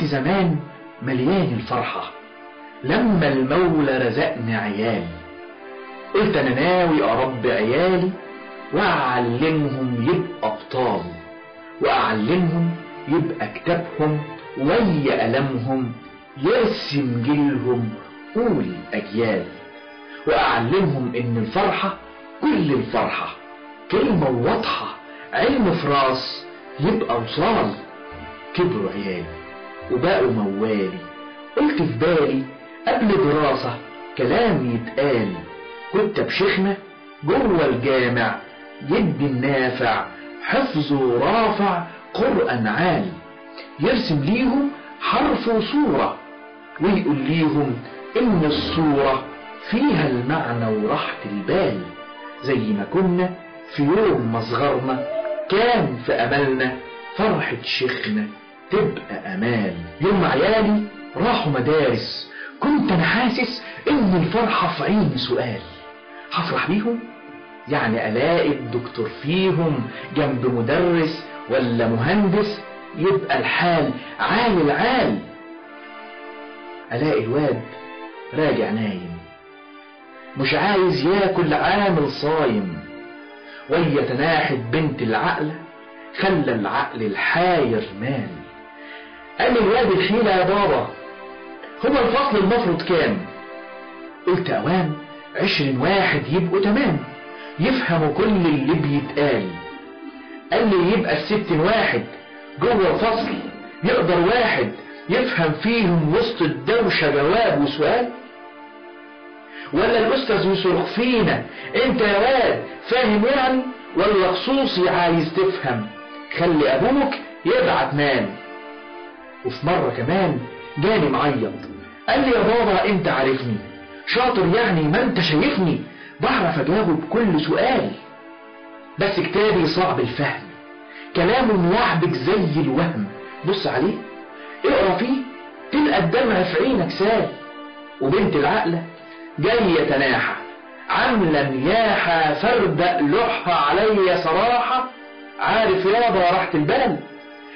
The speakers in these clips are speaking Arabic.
زمان مليان الفرحة لما المولى رزقني عيال. قلت انا ناوي اربي عيالي واعلمهم يبقى ابطال، واعلمهم يبقى كتابهم ويا قلمهم يرسم جيلهم قول اجيال، واعلمهم ان الفرحة كل الفرحة كلمة واضحة علم في راس يبقى وصال. كبروا عيالي وبقوا موالي، قلت في بالي قبل دراسة كلام يتقال، كنت بشيخنا جوه الجامع يدي النافع حفظه رافع قرآن عالي، يرسم ليهم حرف وصورة ويقول ليهم إن الصورة فيها المعنى وراحة البال. زي ما كنا في يوم ما صغرنا كان في أملنا فرحة شيخنا تبقى أمال. يوم عيالي راحوا مدارس كنت أنا حاسس إن الفرحة في عيني سؤال، هفرح بيهم يعني ألاقي الدكتور فيهم جنب مدرس ولا مهندس يبقى الحال عال العال. ألاقي الواد راجع نايم مش عايز ياكل عامل صايم، ويا تناحت بنت العقل خلى العقل الحاير مال. قال الواد الحيلة يا بابا هو الفصل المفروض كام؟ قلت اوام 20 واحد يبقوا تمام يفهموا كل اللي بيتقال. قال لي يبقى 60 واحد جوه الفصل يقدر واحد يفهم فيهم وسط الدوشة جواب وسؤال؟ ولا الأستاذ يصرخ فينا انت يا واد فاهم يعني، ولا خصوصي عايز تفهم خلي أبوك يبعت مال؟ وفي مرة كمان جاني معيط قال لي يا بابا انت عارفني شاطر يعني ما انت شايفني بعرف اجاوب كل سؤال، بس كتابي صعب الفهم كلامه موحبك زي الوهم. بص عليه اقرا فيه تلقى الدمع في عينك سال. وبنت العقلة جاية تناحة عاملة نياحة فردق لوحها عليا صراحة. عارف يابا راحة البال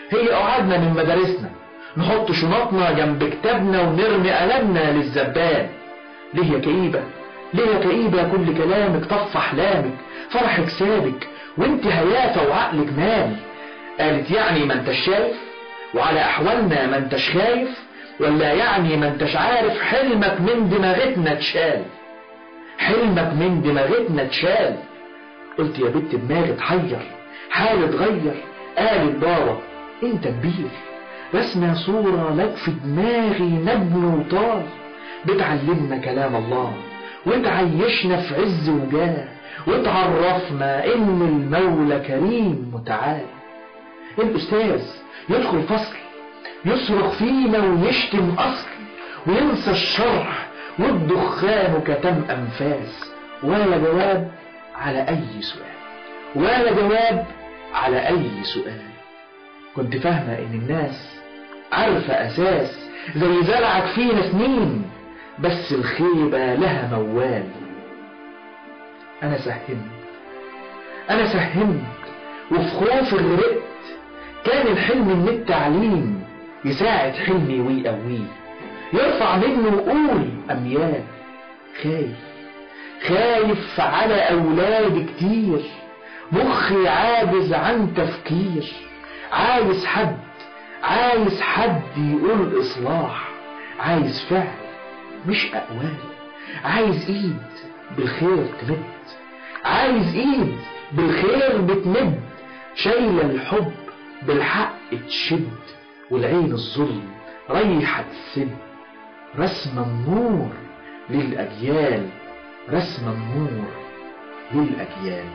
هي قعدنا من مدارسنا نحط شنطنا جنب كتابنا ونرمي قلمنا للزبال. ليه يا كئيبة ليه يا كئيبة كل كلامك طف احلامك فرحك سابك وانت هيافة وعقلك مال. قالت يعني ما انتش شايف وعلى احوالنا ما انتش خايف، ولا يعني ما انتش عارف حلمك من دماغتنا اتشال، حلمك من دماغتنا اتشال. قلت يا بنت دماغي اتحير حالي اتغير. قالت بابا انت كبير رسمة صورة لك في دماغي نجم وطال، بتعلمنا كلام الله وتعيشنا في عز وجاه وتعرفنا ان المولى كريم متعال. الاستاذ يدخل فصل يصرخ فينا ويشتم اصل وينسى الشرح والدخان كتم انفاس، ولا جواب على اي سؤال ولا جواب على اي سؤال. كنت فاهمة ان الناس عارفة اساس زي زرعك فينا سنين بس الخيبة لها موال. انا سهمت وفي خوف غرقت. كان الحلم ان التعليم يساعد حلمي ويقويه يرفع منه وقول اميال. خايف على اولادي كتير مخي عاجز عن تفكير، عايز حد يقول اصلاح، عايز فعل مش اقوال، عايز ايد بالخير تمد، عايز ايد بالخير بتمد، شايله الحب بالحق تشد والعين الظلم ريحة تسد. رسم النور للأجيال رسم النور للأجيال.